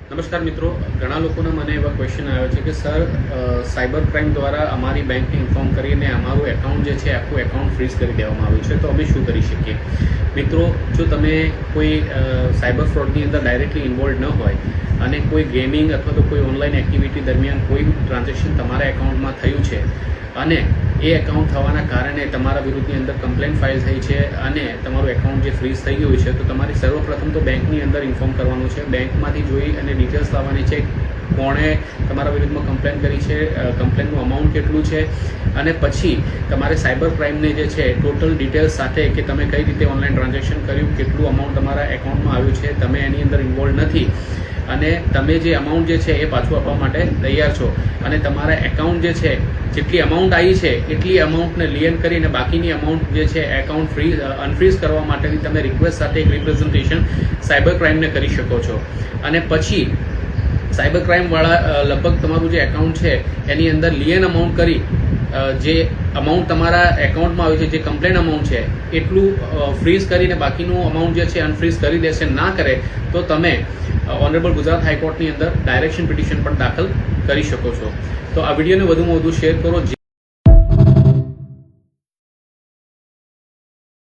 નમસ્કાર મિત્રો, ઘણા લોકોના મને એવા ક્વેશ્ચન આવ્યો છે કે સર સાયબર ક્રાઇમ દ્વારા અમારી બેંકને ઇન્ફોર્મ કરીને અમારું એકાઉન્ટ જે છે આખું એકાઉન્ટ ફ્રીઝ કરી દેવામાં આવ્યું છે, તો અમે શું કરી શકીએ? મિત્રો, જો તમે કોઈ સાયબર ફ્રોડની અંદર ડાયરેક્ટલી ઇન્વોલ્વ ન હોય અને કોઈ ગેમિંગ અથવા તો કોઈ ઓનલાઈન એક્ટિવિટી દરમિયાન કોઈ ટ્રાન્ઝેક્શન તમારા એકાઉન્ટમાં થયું છે અને એ એકાઉન્ટ થવાના કારણે તમારા વિરુદ્ધની અંદર કમ્પ્લેન ફાઇલ થઈ છે અને તમારું એકાઉન્ટ જે ફ્રીઝ થઈ ગયું છે, તો તમારે સર્વપ્રથમ તો બેંકની અંદર ઇન્ફોર્મ કરવાનું છે. બેંકમાંથી જોઈ અને ડિટેલ્સ લાવવાની છે, કોણે તમારા વિરુદ્ધમાં કમ્પ્લેન કરી છે, કમ્પ્લેનનું અમાઉન્ટ કેટલું છે, અને પછી તમારે સાયબર ક્રાઇમને જે છે ટોટલ ડિટેલ્સ સાથે કે તમે કઈ રીતે ઓનલાઈન ટ્રાન્ઝેક્શન કર્યું, કેટલું અમાઉન્ટ તમારા એકાઉન્ટમાં આવ્યું છે, તમે એની અંદર ઇન્વોલ્વ નથી અને તમે જે અમાઉન્ટ જે છે એ પાછું આપવા માટે તૈયાર છો અને તમારા એકાઉન્ટ જે છે જેટલી અમાઉન્ટ આવી છે એટલી અમાઉન્ટને લિયન કરીને બાકીની અમાઉન્ટ જે છે એકાઉન્ટ અનફ્રીઝ કરવા માટેની તમે રિક્વેસ્ટ સાથે એક રિપ્રેઝન્ટેશન સાયબર ક્રાઇમને કરી શકો છો. અને પછી સાયબર ક્રાઇમવાળા લગભગ તમારું જે એકાઉન્ટ છે એની અંદર લિયન અમાઉન્ટ કરી જે અમાઉન્ટ તમારા એકાઉન્ટમાં આવ્યું છે, જે કમ્પ્લેન અમાઉન્ટ છે એટલું ફ્રીઝ કરીને બાકીનું અમાઉન્ટ જે છે અનફ્રીઝ કરી દેશે. ના કરે તો તમે ઓનરેબલ ગુજરાત હાઈકોર્ટની અંદર ડાયરેક્શન પિટિશન પણ દાખલ કરી શકો છો. તો આ વિડીયોને વધુમાં વધુ શેર કરો.